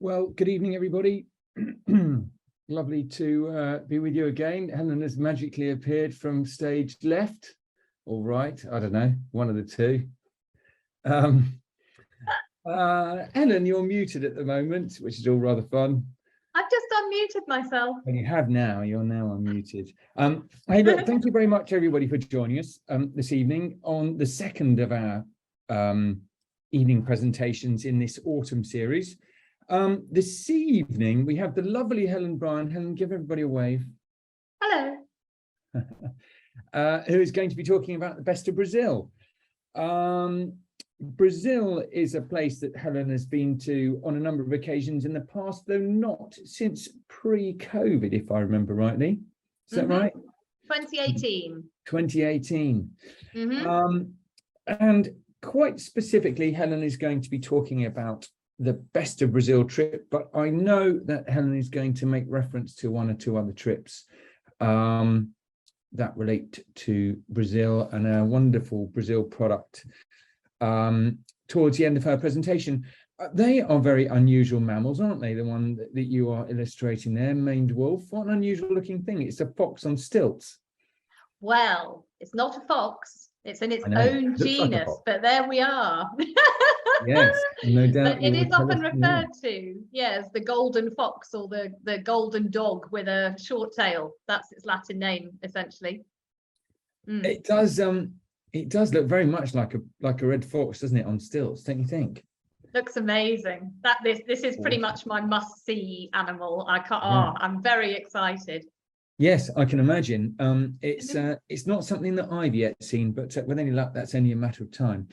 Well, good evening, everybody. Lovely to be with you again. Helen has magically appeared from stage left or right. I don't know, one of the two. Helen, you're muted at the moment, which is all rather fun. I've just unmuted myself. And you have now, you're now unmuted. Hey, look, thank you very much, everybody, for joining us this evening on the second of our evening presentations in this autumn series. This evening, we have the lovely Helen Bryon. Helen, give everybody a wave. Hello. Who is going to be talking about the best of Brazil. Brazil is a place that Helen has been to on a number of occasions in the past, though not since pre-COVID, if I remember rightly. Is that right? 2018. 2018. And quite specifically, Helen is going to be talking about the best of Brazil trip, but I know that Helen is going to make reference to one or two other trips that relate to Brazil and our wonderful Brazil product towards the end of her presentation. They are very unusual mammals, aren't they? The one that you are illustrating there, maned wolf. What an unusual looking thing. It's a fox on stilts. Well, it's not a fox. It's in its own genus, like, but there we are. Yes, no doubt. But it is often referred to, yes, the golden fox or the golden dog with a short tail. That's its Latin name, essentially. It does look very much like a red fox, doesn't it, on stilts, don't you think? Looks amazing. This is pretty much my must-see animal. I'm very excited. Yes, I can imagine. It's not something that I've yet seen, but with any luck, that's only a matter of time.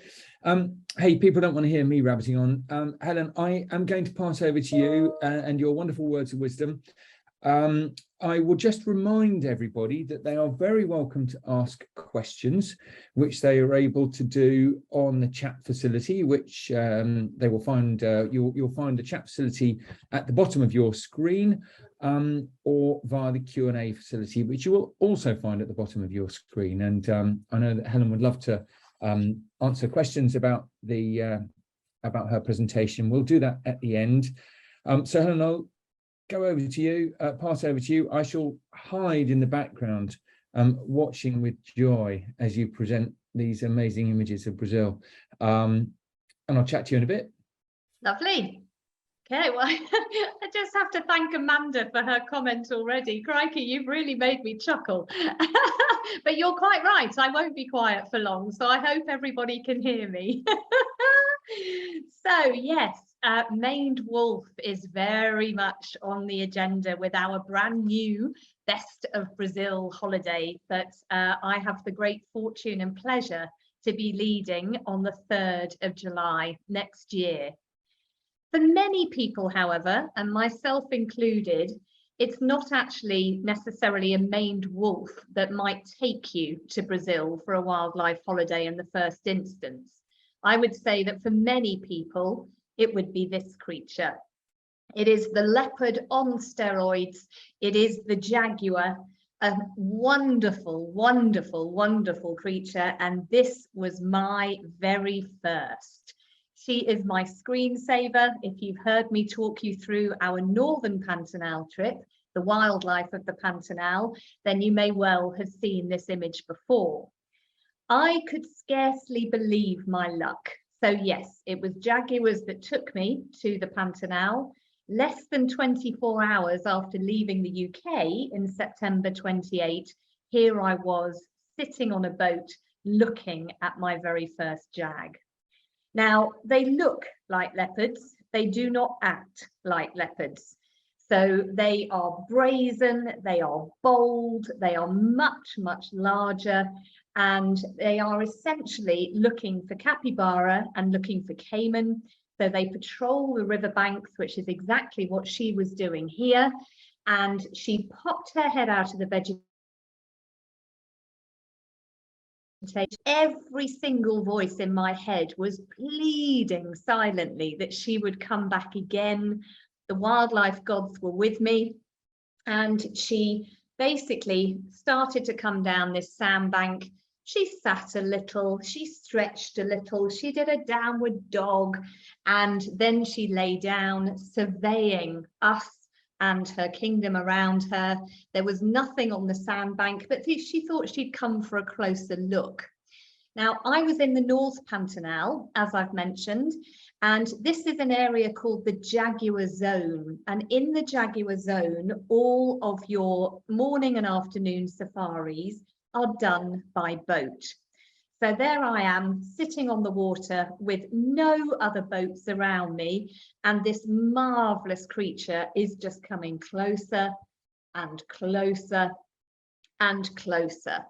Hey, people don't want to hear me rabbiting on. Helen, I am going to pass over to you and your wonderful words of wisdom. I will just remind everybody that they are very welcome to ask questions, which they are able to do on the chat facility, which they will find. You'll find the chat facility at the bottom of your screen, or via the Q&A facility, which you will also find at the bottom of your screen. And I know that Helen would love to answer questions about her presentation. We'll do that at the end. So Helen, I'll go over to you, pass over to you. I shall hide in the background, watching with joy as you present these amazing images of Brazil. And I'll chat to you in a bit. Lovely. Okay, well, I just have to thank Amanda for her comment already. Crikey, you've really made me chuckle. But you're quite right, I won't be quiet for long, so I hope everybody can hear me. So yes, maned wolf is very much on the agenda with our brand new Best of Brazil holiday that I have the great fortune and pleasure to be leading on the 3rd of July next year. For many people, however, and myself included, it's not actually necessarily a maned wolf that might take you to Brazil for a wildlife holiday in the first instance. I would say that for many people, it would be this creature. It is the leopard on steroids. It is the jaguar, a wonderful, wonderful, wonderful creature. And this was my very first. She is my screensaver. If you've heard me talk you through our Northern Pantanal trip, the wildlife of the Pantanal, then you may well have seen this image before. I could scarcely believe my luck. So yes, it was jaguars that took me to the Pantanal. Less than 24 hours after leaving the UK in September 28, here I was sitting on a boat looking at my very first jag. Now, they look like leopards, they do not act like leopards. So they are brazen, they are bold, they are much, much larger, and they are essentially looking for capybara and looking for caiman. So they patrol the riverbanks, which is exactly what she was doing here. And she popped her head out of the vegetation. Every single voice in my head was pleading silently that she would come back again. The wildlife gods were with me, and she basically started to come down this sandbank She sat a little, she stretched a little, she did a downward dog, and then she lay down, surveying us and her kingdom around her. There was nothing on the sandbank, but she thought she'd come for a closer look. Now, I was in the North Pantanal, as I've mentioned, and this is an area called the Jaguar Zone. And in the Jaguar Zone, all of your morning and afternoon safaris are done by boat. So there I am, sitting on the water with no other boats around me, and this marvelous creature is just coming closer and closer and closer.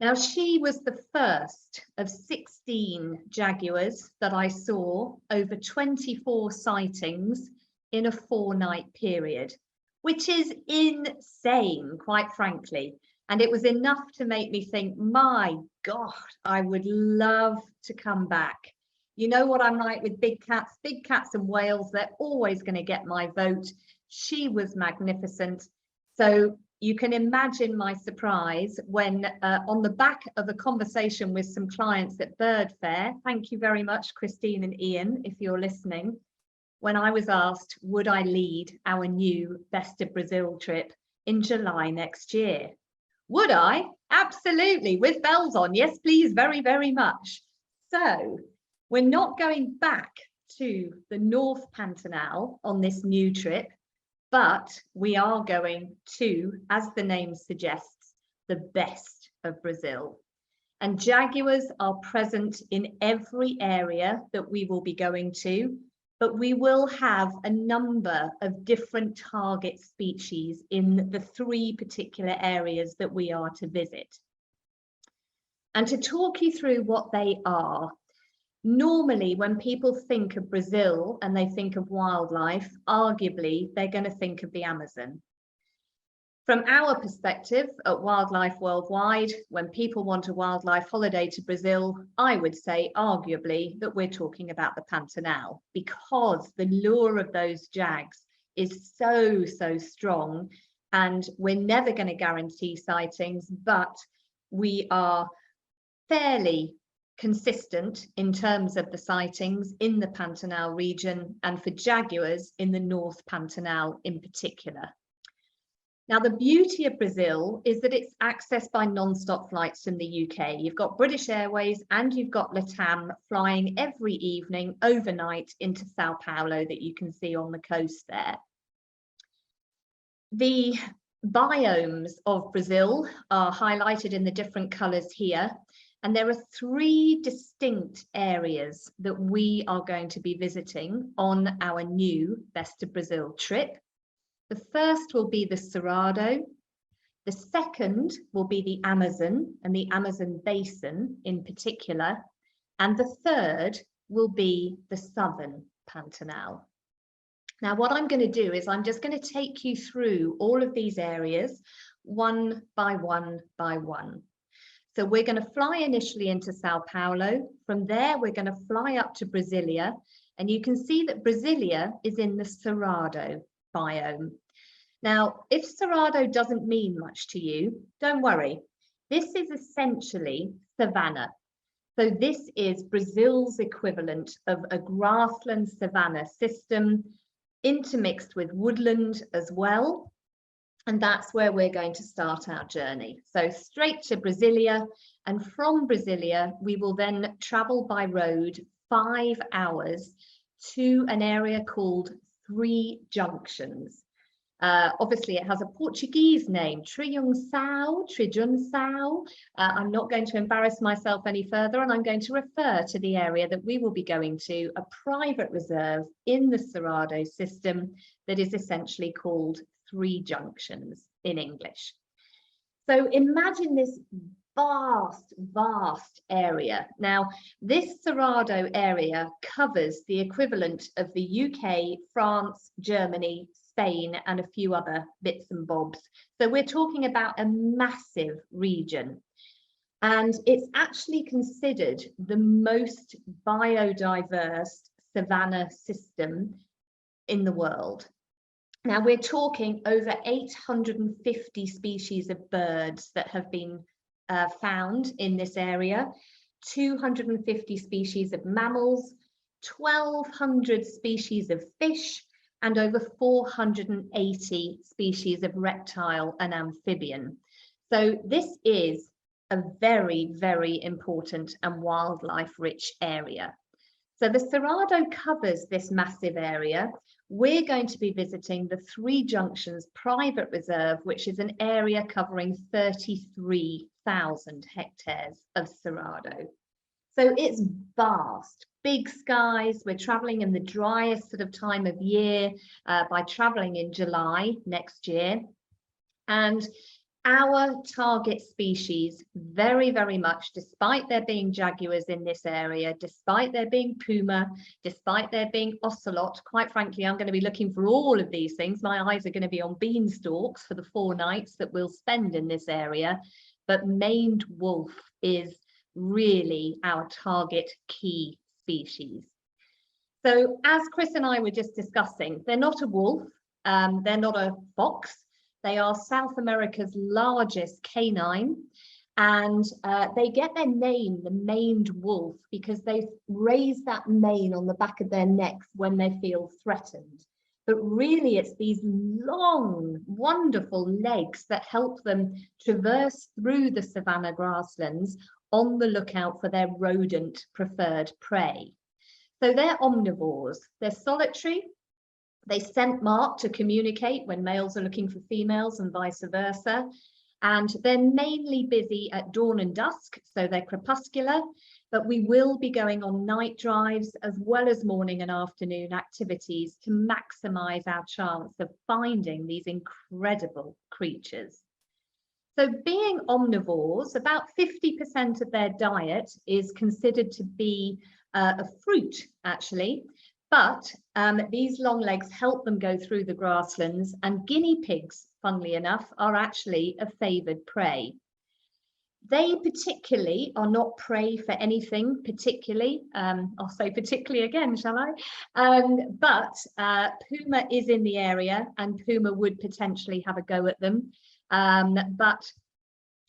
Now, she was the first of 16 jaguars that I saw over 24 sightings in a 4-night period, which is insane, quite frankly. And it was enough to make me think, my God, I would love to come back. You know what I'm like with big cats and whales, they're always going to get my vote. She was magnificent. So you can imagine my surprise when on the back of a conversation with some clients at Bird Fair, thank you very much, Christine and Ian, if you're listening, when I was asked, would I lead our new Best of Brazil trip in July next year? Would I? Absolutely, with bells on. Yes, please, very, very much. So we're not going back to the North Pantanal on this new trip, but we are going to, as the name suggests, the best of Brazil. And jaguars are present in every area that we will be going to, but we will have a number of different target species in the 3 particular areas that we are to visit. And to talk you through what they are, normally when people think of Brazil and they think of wildlife, arguably they're going to think of the Amazon. From our perspective at Wildlife Worldwide, when people want a wildlife holiday to Brazil, I would say arguably that we're talking about the Pantanal, because the lure of those jags is so, so strong, and we're never going to guarantee sightings, but we are fairly consistent in terms of the sightings in the Pantanal region, and for jaguars in the North Pantanal in particular. Now, the beauty of Brazil is that it's accessed by non-stop flights from the UK. You've got British Airways and you've got LATAM flying every evening overnight into Sao Paulo that you can see on the coast there. The biomes of Brazil are highlighted in the different colours here. And there are 3 distinct areas that we are going to be visiting on our new Best of Brazil trip. The first will be the Cerrado. The second will be the Amazon and the Amazon basin in particular. And the third will be the Southern Pantanal. Now, what I'm going to do is I'm just going to take you through all of these areas one by one by one. So we're going to fly initially into Sao Paulo. From there, we're going to fly up to Brasilia. And you can see that Brasilia is in the Cerrado biome. Now, if Cerrado doesn't mean much to you, don't worry. This is essentially savanna. So this is Brazil's equivalent of a grassland savanna system, intermixed with woodland as well. And that's where we're going to start our journey. So straight to Brasilia, and from Brasilia, we will then travel by road 5 hours to an area called 3 Junctions. Obviously, it has a Portuguese name, Triunçao. I'm not going to embarrass myself any further, and I'm going to refer to the area that we will be going to, a private reserve in the Cerrado system that is essentially called 3 Junctions in English. So imagine this vast area. Now, this Cerrado area covers the equivalent of the UK, France, Germany, Spain, and a few other bits and bobs. So we're talking about a massive region. And it's actually considered the most biodiverse savanna system in the world. Now, we're talking over 850 species of birds that have been found in this area, 250 species of mammals, 1,200 species of fish, and over 480 species of reptile and amphibian. So this is a very, very important and wildlife-rich area. So the Cerrado covers this massive area. We're going to be visiting the Three Junctions Private Reserve, which is an area covering 33,000 hectares of Cerrado. So it's vast, big skies. We're traveling in the driest sort of time of year by traveling in July next year. And our target species, very, very much, despite there being jaguars in this area, despite there being puma, despite there being ocelot, quite frankly, I'm going to be looking for all of these things. My eyes are going to be on beanstalks for the 4 nights that we'll spend in this area. But maned wolf is really our target key species. So as Chris and I were just discussing, they're not a wolf, they're not a fox. They are South America's largest canine, and they get their name, the maned wolf, because they raise that mane on the back of their necks when they feel threatened. But really, it's these long, wonderful legs that help them traverse through the savanna grasslands on the lookout for their rodent preferred prey. So they're omnivores, they're solitary. They scent mark to communicate when males are looking for females and vice versa. And they're mainly busy at dawn and dusk, so they're crepuscular, but we will be going on night drives as well as morning and afternoon activities to maximize our chance of finding these incredible creatures. So being omnivores, about 50% of their diet is considered to be a fruit, actually. But these long legs help them go through the grasslands, and guinea pigs, funnily enough, are actually a favoured prey. They particularly are not prey for anything particularly. I'll say particularly again, shall I? But puma is in the area, and puma would potentially have a go at them. But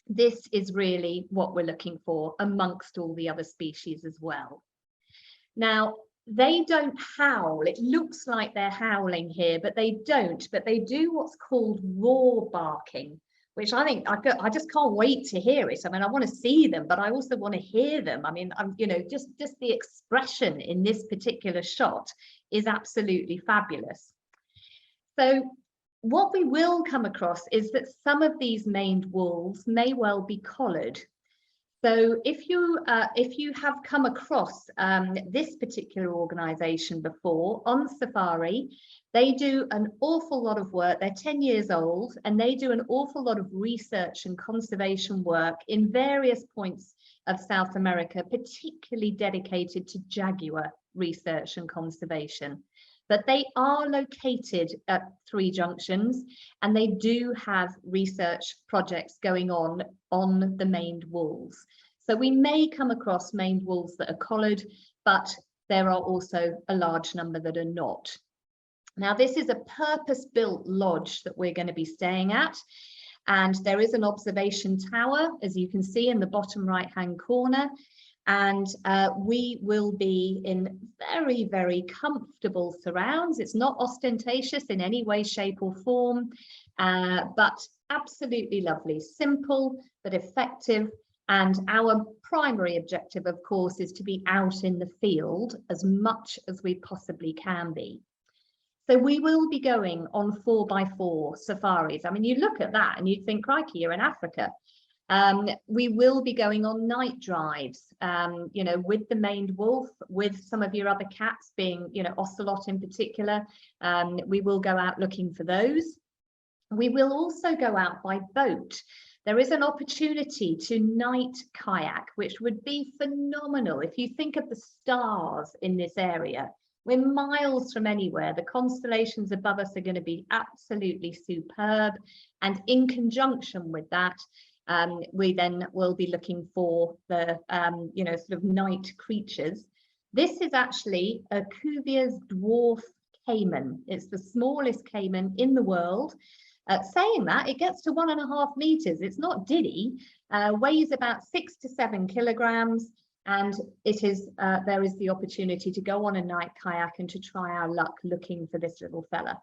this is really what we're looking for amongst all the other species as well. Now, they don't howl. It looks like they're howling here, but they don't. But they do what's called roar barking, which I think I just can't wait to hear it. I mean, I want to see them, but I also want to hear them. I mean, you know, just the expression in this particular shot is absolutely fabulous. So what we will come across is that some of these maned wolves may well be collared. So if you have come across this particular organisation before on safari, they do an awful lot of work. They're 10 years old, and they do an awful lot of research and conservation work in various points of South America, particularly dedicated to jaguar research and conservation. But they are located at Three Junctions, and they do have research projects going on the maned wolves. So we may come across maned wolves that are collared, but there are also a large number that are not. Now, this is a purpose-built lodge that we're going to be staying at, and there is an observation tower, as you can see in the bottom right-hand corner. And we will be in very, very comfortable surrounds. It's not ostentatious in any way, shape or form, but absolutely lovely, simple but effective. And our primary objective, of course, is to be out in the field as much as we possibly can be. So we will be going on 4x4 safaris. I mean, you look at that and you think, crikey, you're in Africa. We will be going on night drives, you know, with the maned wolf, with some of your other cats being, you know, ocelot in particular. We will go out looking for those. We will also go out by boat. There is an opportunity to night kayak, which would be phenomenal. If you think of the stars in this area, we're miles from anywhere. The constellations above us are going to be absolutely superb. And in conjunction with that, we then will be looking for the, you know, sort of night creatures. This is actually a Cuvier's dwarf caiman. It's the smallest caiman in the world. Saying that, it gets to 1.5 meters. It's not diddy, weighs about 6 to 7 kilograms. And it is there is the opportunity to go on a night kayak and to try our luck looking for this little fella.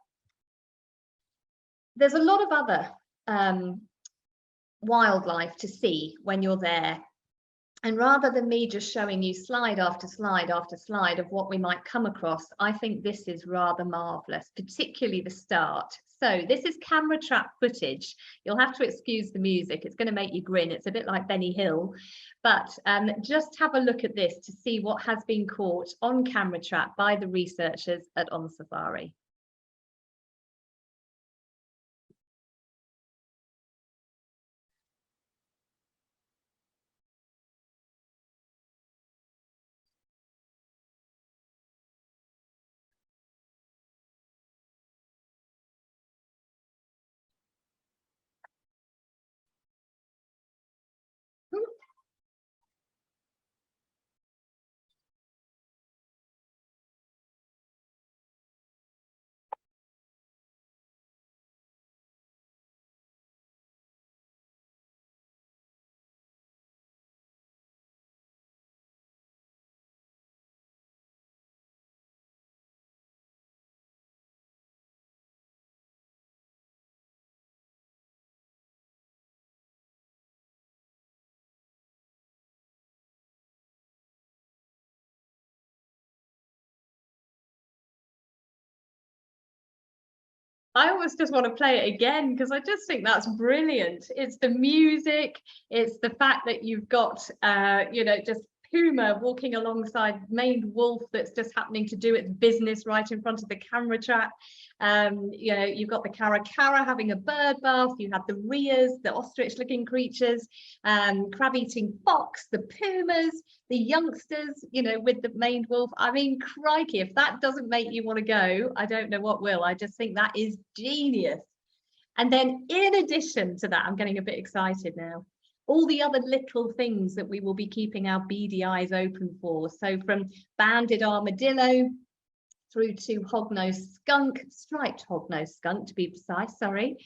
There's a lot of other wildlife to see when you're there. And rather than me just showing you slide after slide after slide of what we might come across, I think this is rather marvellous, particularly the start. So this is camera trap footage. You'll have to excuse the music. It's going to make you grin. It's a bit like Benny Hill. But just have a look at this to see what has been caught on camera trap by the researchers at On Safari. I always just want to play it again because I just think that's brilliant. It's the music, it's the fact that you've got, you know, just puma walking alongside maned wolf that's just happening to do its business right in front of the camera trap. You know, you've got the caracara having a bird bath, you have the rheas, the ostrich-looking creatures, crab-eating fox, the pumas, the youngsters, you know, with the maned wolf. I mean, crikey, if that doesn't make you want to go, I don't know what will. I just think that is genius. And then in addition to that, I'm getting a bit excited now, all the other little things that we will be keeping our beady eyes open for. So from banded armadillo through to hognose skunk, striped hognose skunk to be precise, sorry.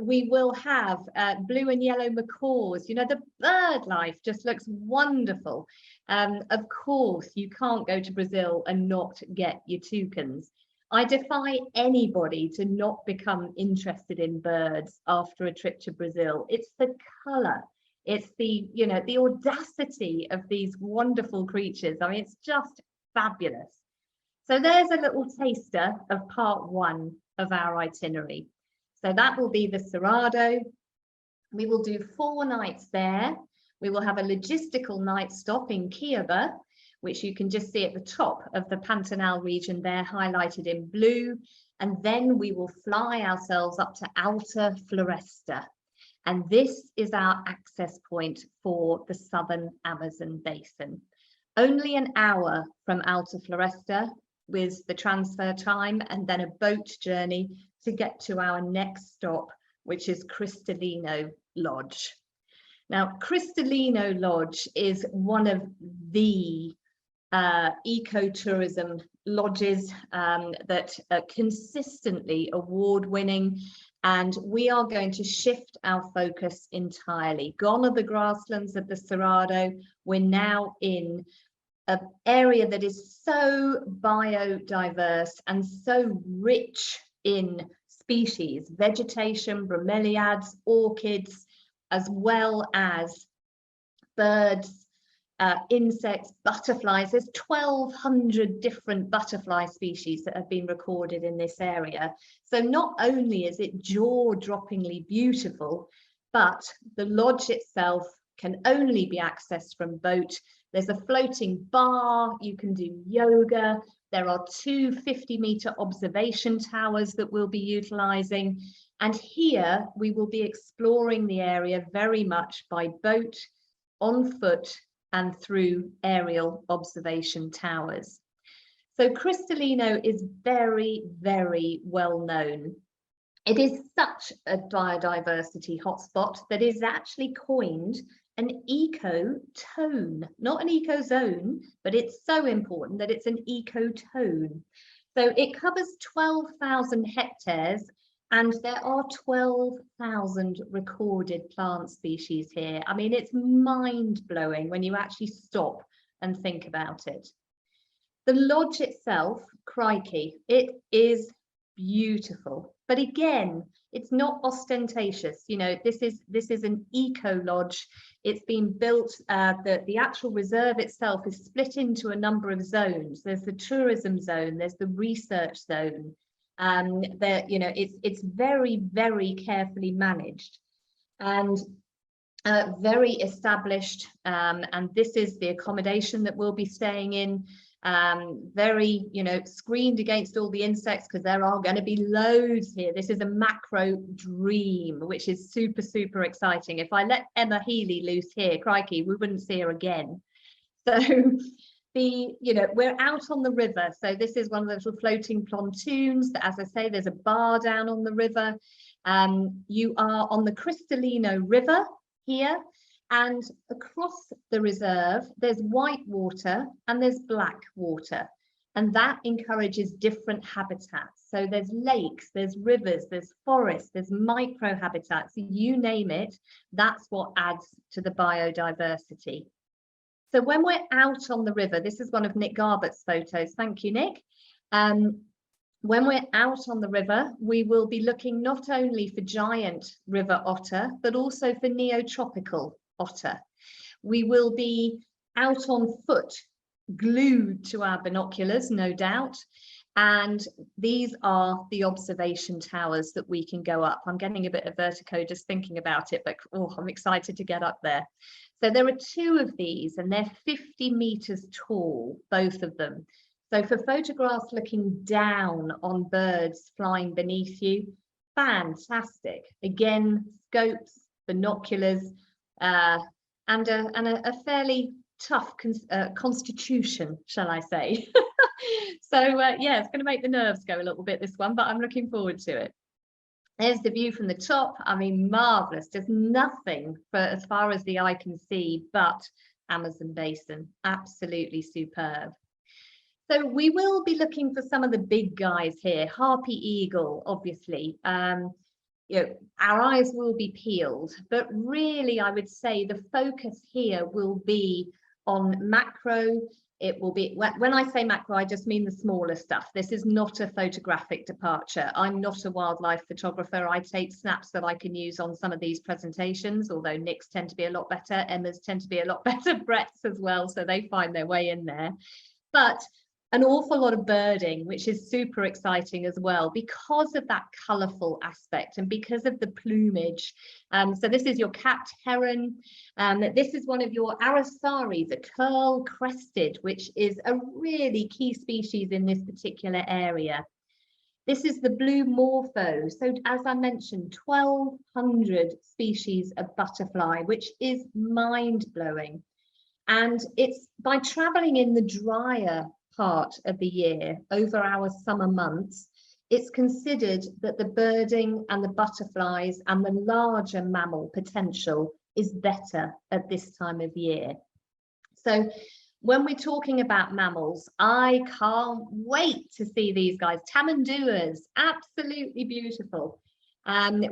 We will have blue and yellow macaws. You know, the bird life just looks wonderful. Of course, you can't go to Brazil and not get your toucans. I defy anybody to not become interested in birds after a trip to Brazil. It's the colour, it's the, you know, the audacity of these wonderful creatures. I mean, it's just fabulous. So there's a little taster of part 1 of our itinerary. So that will be the Cerrado. We will do 4 nights there. We will have a logistical night stop in Cuiabá, which you can just see at the top of the Pantanal region there, highlighted in blue. And then we will fly ourselves up to Alta Floresta. And this is our access point for the southern Amazon basin. Only an hour from Alta Floresta with the transfer time, and then a boat journey to get to our next stop, which is Cristalino Lodge. Now, Cristalino Lodge is one of the ecotourism lodges that are consistently award-winning, and we are going to shift our focus entirely. Gone are the grasslands of the Cerrado. We're now in an area that is so biodiverse and so rich in species, vegetation, bromeliads, orchids, as well as birds, insects, butterflies. There's 1,200 different butterfly species that have been recorded in this area. So not only is it jaw-droppingly beautiful, but the lodge itself can only be accessed from boat. There's a floating bar, you can do yoga. There are 2 50-meter observation towers that we'll be utilizing. And here we will be exploring the area very much by boat, on foot, and through aerial observation towers. So Cristalino is very, very well known. It is such a biodiversity hotspot that is actually coined an ecotone, not an ecozone, but it's so important that it's an ecotone. So it covers 12,000 hectares And there are 12,000 recorded plant species here. I mean, it's mind-blowing when you actually stop and think about it. The lodge itself, crikey, it is beautiful. But again, it's not ostentatious. You know, this is an eco lodge. It's been built, the actual reserve itself is split into a number of zones. There's the tourism zone, there's the research zone. You know, it's very, very carefully managed and very established. And this is the accommodation that we'll be staying in. Very, you know, screened against all the insects because there are going to be loads here. This is a macro dream, which is super, super exciting. If I let Emma Healy loose here, crikey, we wouldn't see her again. So you know, we're out on the river. So this is one of the little floating pontoons. As I say, there's a bar down on the river. You are on the Cristalino River here. And across the reserve, there's white water and there's black water. And that encourages different habitats. So there's lakes, there's rivers, there's forests, there's micro habitats, you name it. That's what adds to the biodiversity. So when we're out on the river, this is one of Nick Garbutt's photos. Thank you, Nick. When we're out on the river, we will be looking not only for giant river otter, but also for neotropical otter. We will be out on foot, glued to our binoculars, no doubt. And these are the observation towers that we can go up. I'm getting a bit of vertigo just thinking about it, but oh, I'm excited to get up there. So there are two of these and they're 50 meters tall, both of them. So for photographs looking down on birds flying beneath you, fantastic. Again, scopes, binoculars, and a fairly tough constitution, shall I say. So yeah, it's going to make the nerves go a little bit, this one, but I'm looking forward to it. There's the view from the top. I mean, marvelous. There's nothing for as far as the eye can see but Amazon basin. Absolutely superb. So we will be looking for some of the big guys here. Harpy eagle, obviously. You know, our eyes will be peeled, but really I would say the focus here will be on macro. It will be, when I say macro, I just mean the smaller stuff. This is not a photographic departure. I'm not a wildlife photographer. I take snaps that I can use on some of these presentations, although Nick's tend to be a lot better, Emma's tend to be a lot better, Brett's as well, so they find their way in there. But an awful lot of birding, which is super exciting as well because of that colourful aspect and because of the plumage. So this is your capped heron. This is one of your arasaris, a curl-crested, which is a really key species in this particular area. This is the blue morpho. So as I mentioned, 1,200 species of butterfly, which is mind-blowing. And it's by travelling in the drier part of the year over our summer months, it's considered that the birding and the butterflies and the larger mammal potential is better at this time of year. So when we're talking about mammals, I can't wait to see these guys. Tamanduas, absolutely beautiful.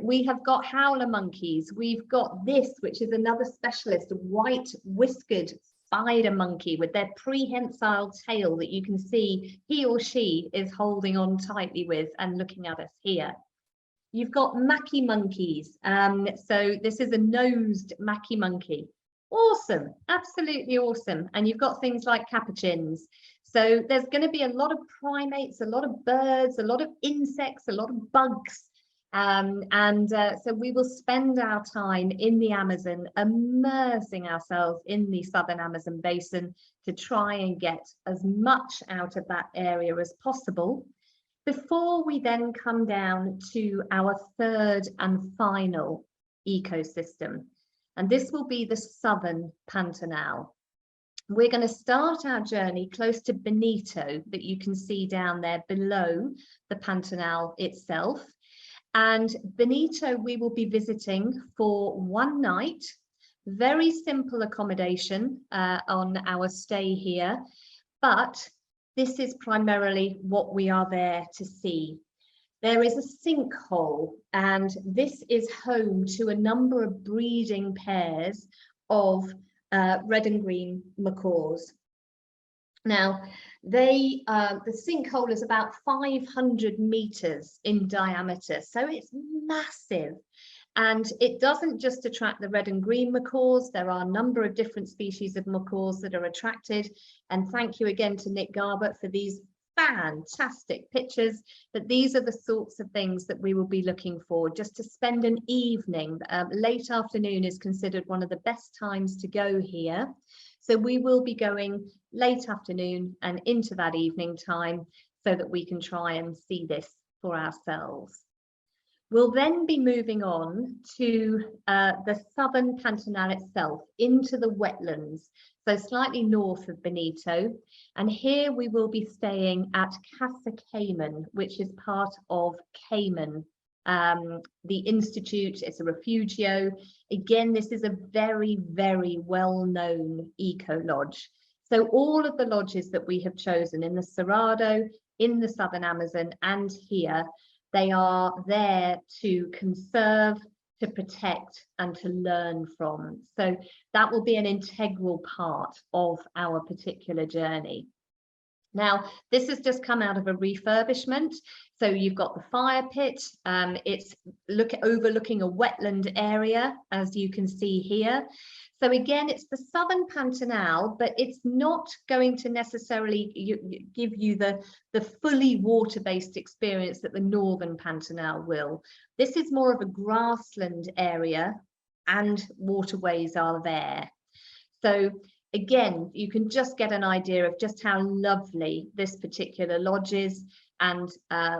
We have got howler monkeys. We've got this, which is another specialist, white whiskered spider monkey with their prehensile tail that you can see he or she is holding on tightly with and looking at us here. You've got maki monkeys. So this is a nosed maki monkey. Awesome, absolutely awesome. And you've got things like capuchins. So there's going to be a lot of primates, a lot of birds, a lot of insects, a lot of bugs. So we will spend our time in the Amazon, immersing ourselves in the southern Amazon basin to try and get as much out of that area as possible before we then come down to our third and final ecosystem. And this will be the southern Pantanal. We're going to start our journey close to Benito, that you can see down there below the Pantanal itself. And Benito, we will be visiting for one night, very simple accommodation on our stay here, but this is primarily what we are there to see. there is a sinkhole, and this is home to a number of breeding pairs of red and green macaws. Now, the sinkhole is about 500 meters in diameter, so it's massive. And it doesn't just attract the red and green macaws. There are a number of different species of macaws that are attracted. And thank you again to Nick Garbutt for these fantastic pictures. But these are the sorts of things that we will be looking for, just to spend an evening. Late afternoon is considered one of the best times to go here. So we will be going late afternoon and into that evening time so that we can try and see this for ourselves. We'll then be moving on to the southern Pantanal itself, into the wetlands, so slightly north of Benito. And here we will be staying at Casa Cayman, which is part of Cayman, the Institute. It's a refugio. Again, this is a very, very well-known eco-lodge. So all of the lodges that we have chosen in the Cerrado, in the southern Amazon, and here, they are there to conserve, to protect, and to learn from. So that will be an integral part of our particular journey. Now, this has just come out of a refurbishment. So you've got the fire pit. It's overlooking a wetland area, as you can see here. So again, it's the southern Pantanal, but it's not going to necessarily give you the fully water-based experience that the northern Pantanal will. This is more of a grassland area, and waterways are there. So again, you can just get an idea of just how lovely this particular lodge is. And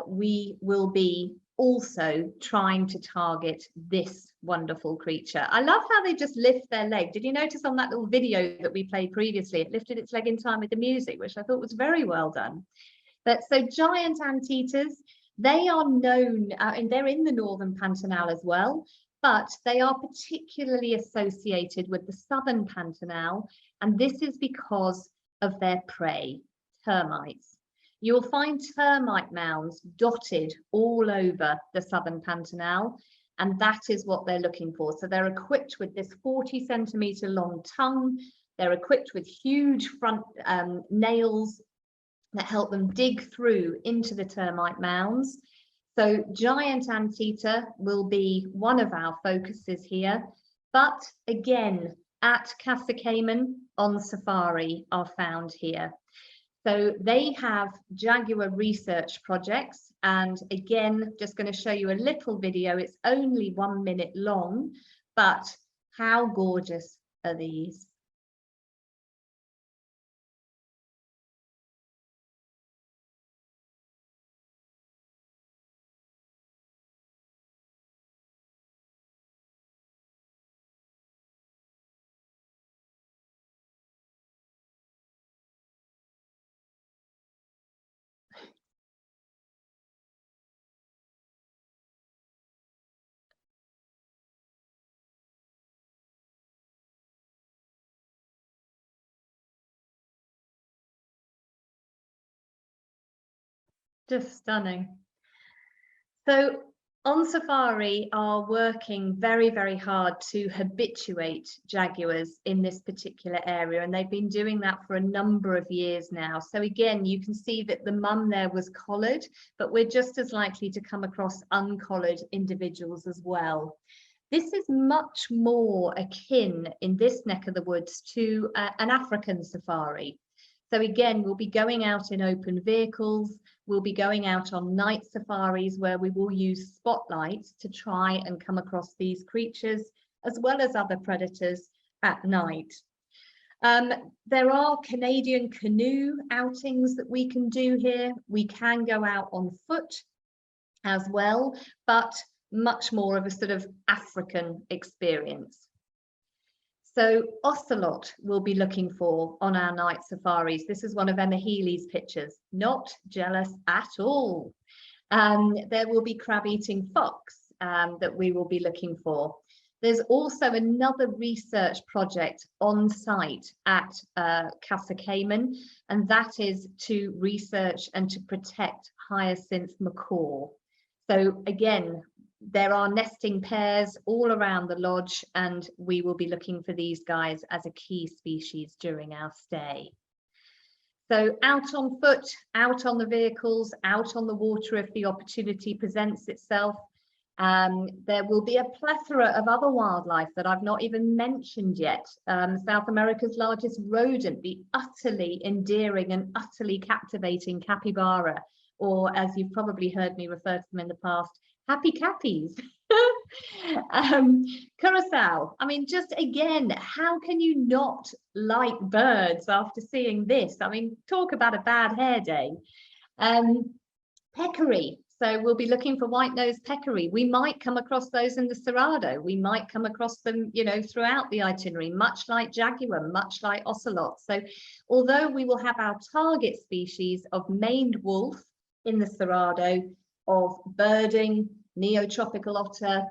we will be also trying to target this wonderful creature. I love how they just lift their leg. Did you notice on that little video that we played previously, it lifted its leg in time with the music, which I thought was very well done. But so giant anteaters, they are known, and they're in the northern Pantanal as well, but they are particularly associated with the southern Pantanal, and this is because of their prey, termites. You'll find termite mounds dotted all over the southern Pantanal, and that is what they're looking for. So they're equipped with this 40-centimeter long tongue. They're equipped with huge front nails that help them dig through into the termite mounds. So giant anteater will be one of our focuses here. But again, at Casa Cayman on safari are found here. So they have jaguar research projects, and again, just going to show you a little video. It's only 1 minute long, but how gorgeous are these? Just stunning. So on safari are working very, very hard to habituate jaguars in this particular area, and they've been doing that for a number of years now. So again, you can see that the mum there was collared, but we're just as likely to come across uncollared individuals as well. This is much more akin in this neck of the woods to an African safari. So again, we'll be going out in open vehicles. We'll be going out on night safaris where we will use spotlights to try and come across these creatures, as well as other predators at night. There are Canadian canoe outings that we can do here. We can go out on foot as well, but much more of a sort of African experience. So ocelot we'll be looking for on our night safaris. This is one of Emma Healy's pictures, not jealous at all. There will be crab-eating fox that we will be looking for. There's also another research project on site at Casa Cayman, and that is to research and to protect hyacinth macaw. So again, there are nesting pairs all around the lodge, and we will be looking for these guys as a key species during our stay. So out on foot, out on the vehicles, out on the water if the opportunity presents itself. There will be a plethora of other wildlife that I've not even mentioned yet. South America's largest rodent, the utterly endearing and utterly captivating capybara, or as you've probably heard me refer to them in the past, happy cappies. Curacao. I mean, just again, how can you not like birds after seeing this? I mean, talk about a bad hair day. Peccary. So we'll be looking for white-nosed peccary. We might come across those in the Cerrado. We might come across them, you know, throughout the itinerary, much like jaguar, much like ocelot. So although we will have our target species of maned wolf in the Cerrado, of birding, neotropical otter,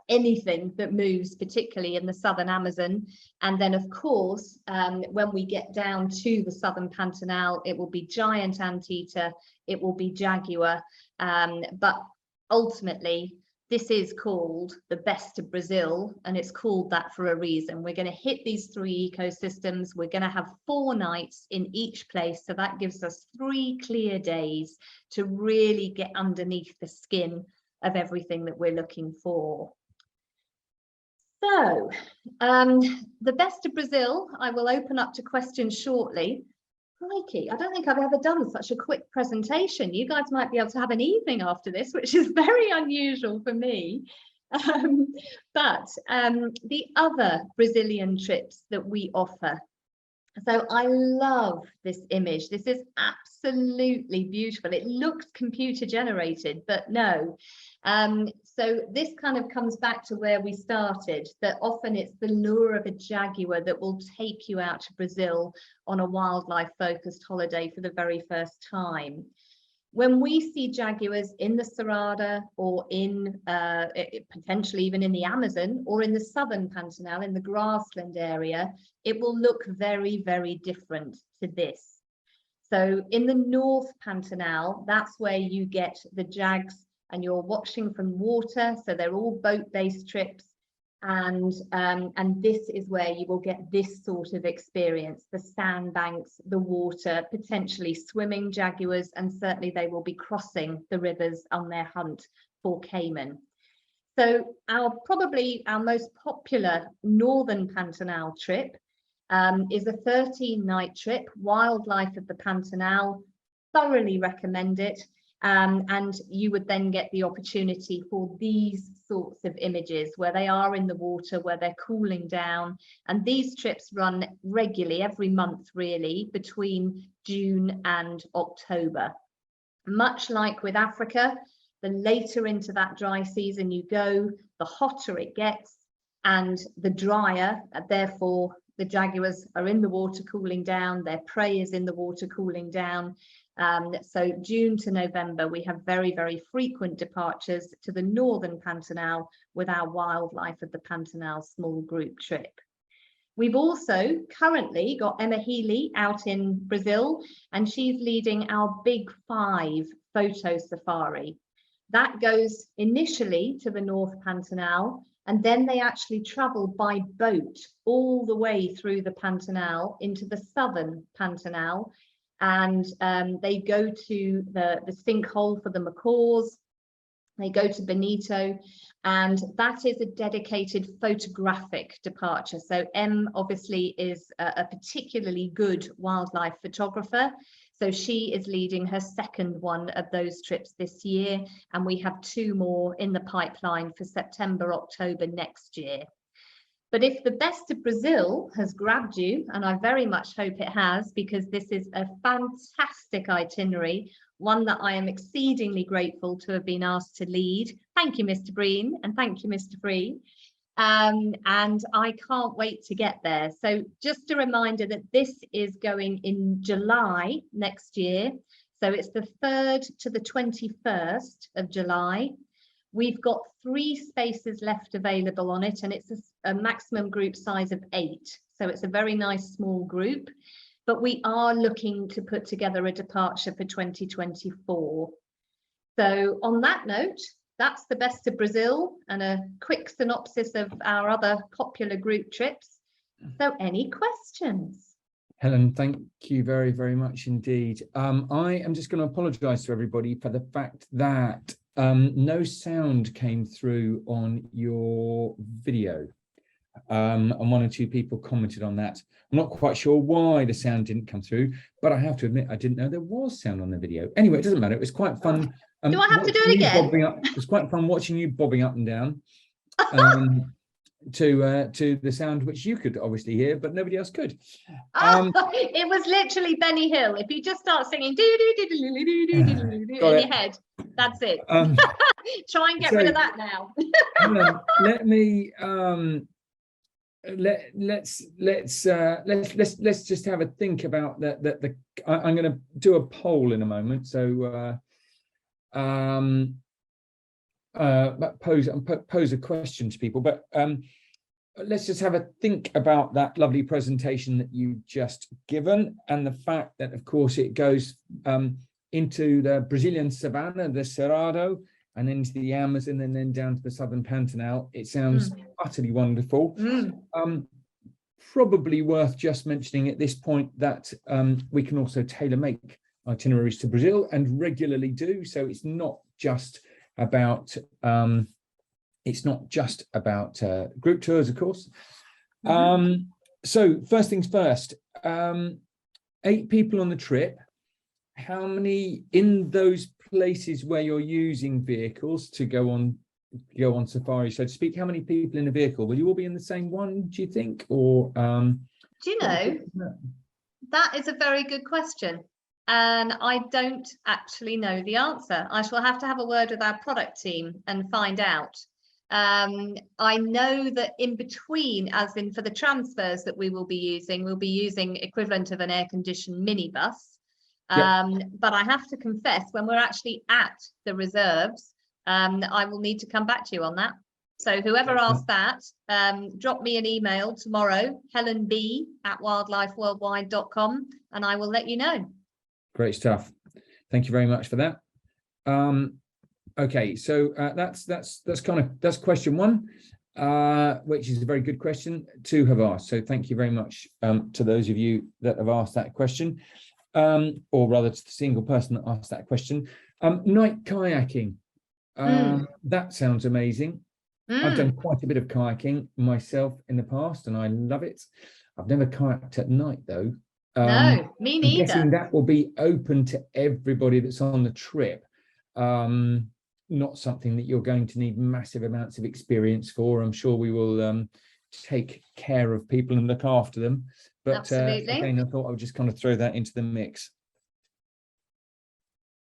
anything that moves, particularly in the southern Amazon. And then, of course, when we get down to the southern Pantanal, it will be giant anteater, it will be jaguar. But ultimately, this is called the best of Brazil, and it's called that for a reason. We're going to hit these 3 ecosystems. We're going to have 4 nights in each place. So that gives us 3 clear days to really get underneath the skin of everything that we're looking for. So the best of Brazil, I will open up to questions shortly. Crikey, I don't think I've ever done such a quick presentation. You guys might be able to have an evening after this, which is very unusual for me. But the other Brazilian trips that we offer. So I love this image. This is absolutely beautiful. It looks computer generated, but no. So this kind of comes back to where we started, that often it's the lure of a jaguar that will take you out to Brazil on a wildlife focused holiday for the very first time. When we see jaguars in the Cerrado or in potentially even in the Amazon or in the southern Pantanal, in the grassland area, it will look very, very different to this. So in the North Pantanal, that's where you get the jags and you're watching from water. So they're all boat-based trips. And this is where you will get this sort of experience, the sandbanks, the water, potentially swimming jaguars, and certainly they will be crossing the rivers on their hunt for caiman. So probably our most popular northern Pantanal trip is a 13-night trip, wildlife of the Pantanal. Thoroughly recommend it. And you would then get the opportunity for these sorts of images where they are in the water, where they're cooling down. And these trips run regularly every month, really, between June and October. Much like with Africa, the later into that dry season you go, the hotter it gets and the drier, therefore the jaguars are in the water cooling down, their prey is in the water cooling down. So June to November, we have very, very frequent departures to the northern Pantanal with our wildlife of the Pantanal small group trip. We've also currently got Emma Healy out in Brazil, and she's leading our Big 5 photo safari. That goes initially to the North Pantanal, and then they actually travel by boat all the way through the Pantanal into the southern Pantanal. And they go to the sinkhole for the macaws, they go to Bonito, and that is a dedicated photographic departure. So Em obviously is a particularly good wildlife photographer, so she is leading her second one of those trips this year, and we have 2 more in the pipeline for September, October next year. But if the best of Brazil has grabbed you, and I very much hope it has, because this is a fantastic itinerary, one that I am exceedingly grateful to have been asked to lead. Thank you, Mr. Bryon, and thank you, Mr. Free. And I can't wait to get there. So just a reminder that this is going in July next year. So it's the 3rd to the 21st of July. We've got 3 spaces left available on it, and it's a maximum group size of 8. So it's a very nice small group, but we are looking to put together a departure for 2024. So on that note, that's the best of Brazil and a quick synopsis of our other popular group trips. So any questions? Helen, thank you very, very much indeed. I am just going to apologise to everybody for the fact that no sound came through on your video. And one or two people commented on that. I'm not quite sure why the sound didn't come through, but I have to admit I didn't know there was sound on the video. Anyway, it doesn't matter. It was quite fun. Do I have to do it again? It was quite fun watching you bobbing up and down to the sound which you could obviously hear, but nobody else could. It was literally Benny Hill. If you just start singing in your head, that's it. Try and get rid of that now. Let me let's just have a think about that. I'm going to do a poll in a moment, so pose a question to people, but let's just have a think about that lovely presentation that you just given, and the fact that of course it goes into the Brazilian savannah, the Cerrado, and into the Amazon, and then down to the southern Pantanal. It sounds utterly wonderful. Probably worth just mentioning at this point that we can also tailor-make itineraries to Brazil, and regularly do. So it's not just about group tours, of course. So first things first, 8 people on the trip. How many in those places where you're using vehicles to go on safari, so to speak? How many people in a vehicle? Will you all be in the same one, do you think? Or do you know, that is a very good question, and I don't actually know the answer. I shall have to have a word with our product team and find out. I know that in between, as in for the transfers that we will be using, we'll be using equivalent of an air-conditioned minibus. But I have to confess, when we're actually at the reserves, I will need to come back to you on that. So whoever asked that, drop me an email tomorrow, helenb@wildlifeworldwide.com, and I will let you know. Great stuff. Thank you very much for that. Okay, so that's question 1, which is a very good question to have asked. So thank you very much to those of you that have asked that question. Or rather to the single person that asked that question. Night kayaking, that sounds amazing. I've done quite a bit of kayaking myself in the past, and I love it. I've never kayaked at night though. No, me neither. I'm guessing that will be open to everybody that's on the trip. Not something that you're going to need massive amounts of experience for. I'm sure we will take care of people and look after them. But again, I thought I would just kind of throw that into the mix.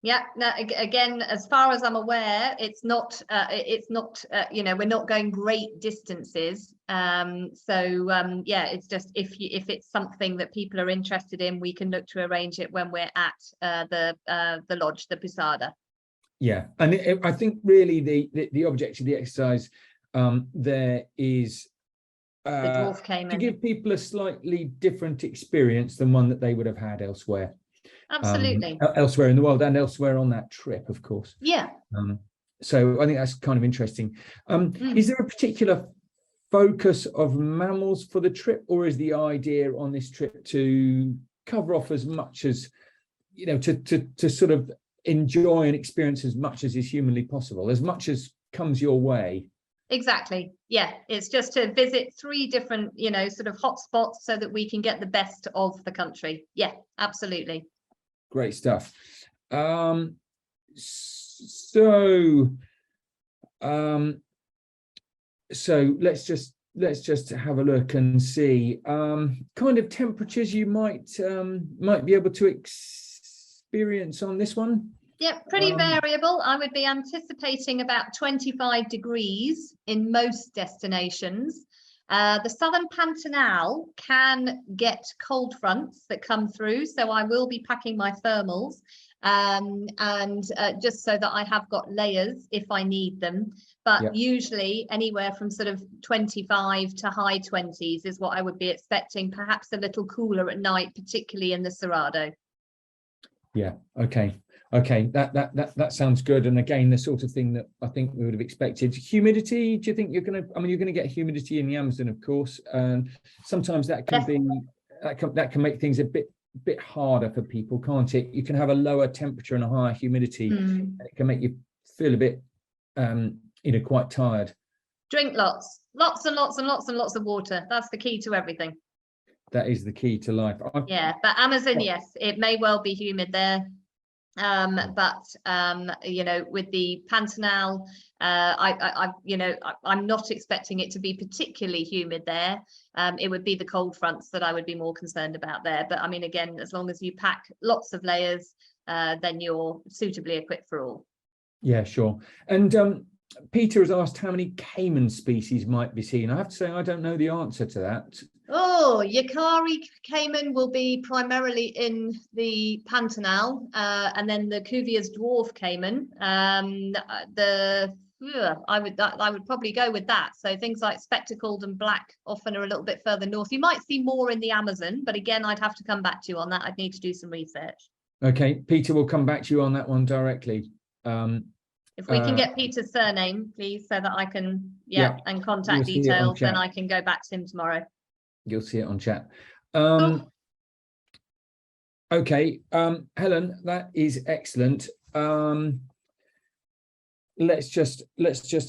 Yeah, no, again, as far as I'm aware, it's not you know, we're not going great distances. Yeah, it's just if it's something that people are interested in, we can look to arrange it when we're at the lodge, the Posada. Yeah, and I think really the object of the exercise there is the dwarf came to give people a slightly different experience than one that they would have had elsewhere. Absolutely. Elsewhere in the world and elsewhere on that trip, of course. Yeah. So I think that's kind of interesting. Is there a particular focus of mammals for the trip, or is the idea on this trip to cover off as much as, you know, to sort of enjoy and experience as much as is humanly possible, as much as comes your way? Exactly. Yeah, it's just to visit 3 different, you know, sort of hotspots so that we can get the best of the country. Yeah, absolutely. Great stuff. So let's just have a look and see kind of temperatures you might be able to experience on this one. Yeah, pretty variable. I would be anticipating about 25 degrees in most destinations. The southern Pantanal can get cold fronts that come through, so I will be packing my thermals, and just so that I have got layers if I need them. But usually anywhere from sort of 25 to high 20s is what I would be expecting, perhaps a little cooler at night, particularly in the Cerrado. Yeah, okay. Okay, that sounds good. And again, the sort of thing that I think we would have expected. Humidity, do you think you're going to, I mean, you're going to get humidity in the Amazon, of course, and sometimes that can be, that can make things a bit harder for people, can't it? You can have a lower temperature and a higher humidity, and it can make you feel a bit, quite tired. Drink lots and lots and lots and lots of water. That's the key to everything. That is the key to life. Yeah, but Amazon, yes, it may well be humid there. But with the Pantanal, I'm not expecting it to be particularly humid there. It would be the cold fronts that I would be more concerned about there. But I mean, again, as long as you pack lots of layers, then you're suitably equipped for all. Yeah, sure. And Peter has asked how many caiman species might be seen. I have to say, I don't know the answer to that. Oh, Yakari caiman will be primarily in the Pantanal, and then the Cuvier's dwarf caiman. I would probably go with that. So things like spectacled and black often are a little bit further north. You might see more in the Amazon, but again, I'd have to come back to you on that. I'd need to do some research. Okay, Peter will come back to you on that one directly. If we can get Peter's surname, please, so that I can, and contact details, then I can go back to him tomorrow. You'll see it on chat. Cool. Okay, Helen, that is excellent. Let's just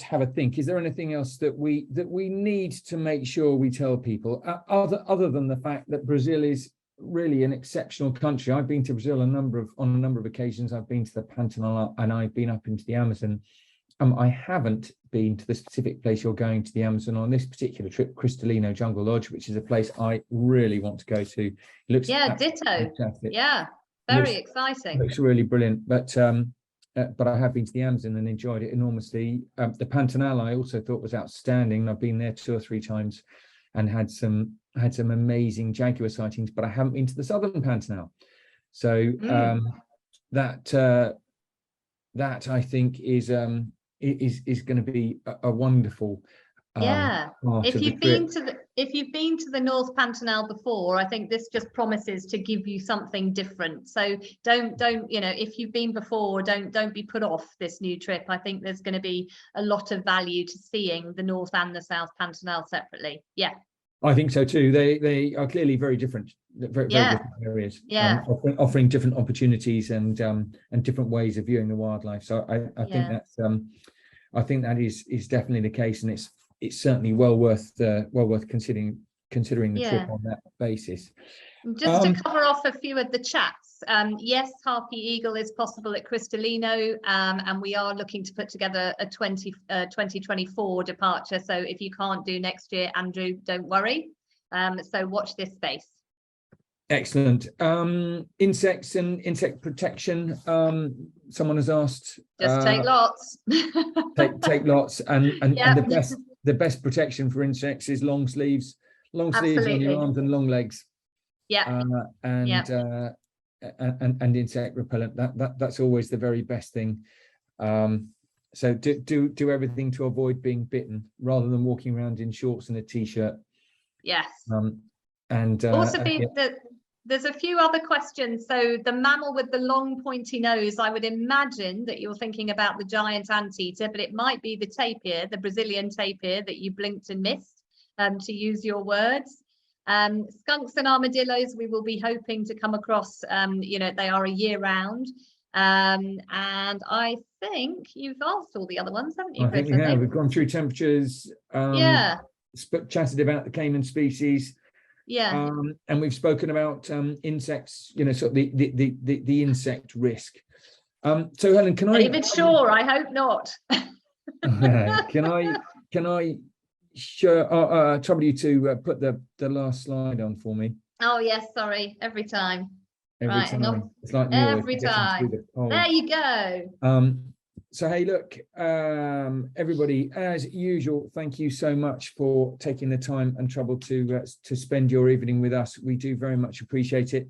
have a think. Is there anything else that we need to make sure we tell people, other than the fact that Brazil is really an exceptional country? I've been to Brazil on a number of occasions. I've been to the Pantanal and I've been up into the Amazon. I haven't been to the specific place you're going to the Amazon on this particular trip, Cristalino Jungle Lodge, which is a place I really want to go to. It looks ditto. Fantastic. Yeah, very exciting. Looks really brilliant. But I have been to the Amazon and enjoyed it enormously. The Pantanal I also thought was outstanding. I've been there 2 or 3 times and had some amazing jaguar sightings, but I haven't been to the southern Pantanal. So that I think is going to be a wonderful if you've been to the North Pantanal before, I think this just promises to give you something different. So don't if you've been before, don't be put off this new trip. I think there's going to be a lot of value to seeing the North and the South Pantanal separately. Yeah, I think so too. They are clearly very different, very different areas. Offering different opportunities and different ways of viewing the wildlife. So I think that's I think that is definitely the case, and it's certainly well worth considering the trip on that basis. Just to cover off a few of the chats, yes, Harpy Eagle is possible at Cristalino, and we are looking to put together a 2024 departure. So if you can't do next year, Andrew, don't worry. So watch this space. Excellent. Insects and insect protection. Someone has asked. Just take lots. take lots, and the best protection for insects is long sleeves on your arms and long legs. Yeah. And insect repellent. That's always the very best thing. So do everything to avoid being bitten rather than walking around in shorts and a t-shirt. Yes. And also there's a few other questions. So the mammal with the long pointy nose, I would imagine that you're thinking about the giant anteater, but it might be the tapir, the Brazilian tapir that you blinked and missed, to use your words. Skunks and armadillos, we will be hoping to come across, they are a year round. And I think you've asked all the other ones, haven't you, I think we have. We've gone through temperatures, chatted about the caiman species. Yeah. And we've spoken about insects, sort of the insect risk. So Helen, can I David Shaw, I hope not. Can I trouble you to put the last slide on for me? Oh yes, sorry, every time. Every time. It's like every time. There you go. So hey, look, everybody, as usual, thank you so much for taking the time and trouble to spend your evening with us. We do very much appreciate it.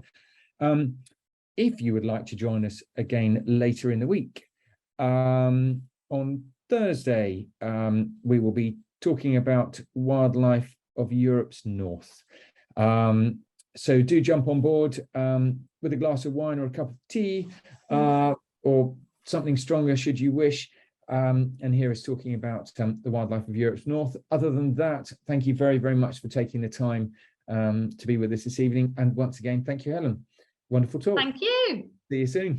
If you would like to join us again later in the week, on Thursday, we will be talking about wildlife of Europe's north. So do jump on board with a glass of wine or a cup of tea, or something stronger should you wish. And here is talking about the wildlife of Europe's north. Other than that, thank you very, very much for taking the time to be with us this evening. And once again, thank you, Helen. Wonderful talk. Thank you. See you soon.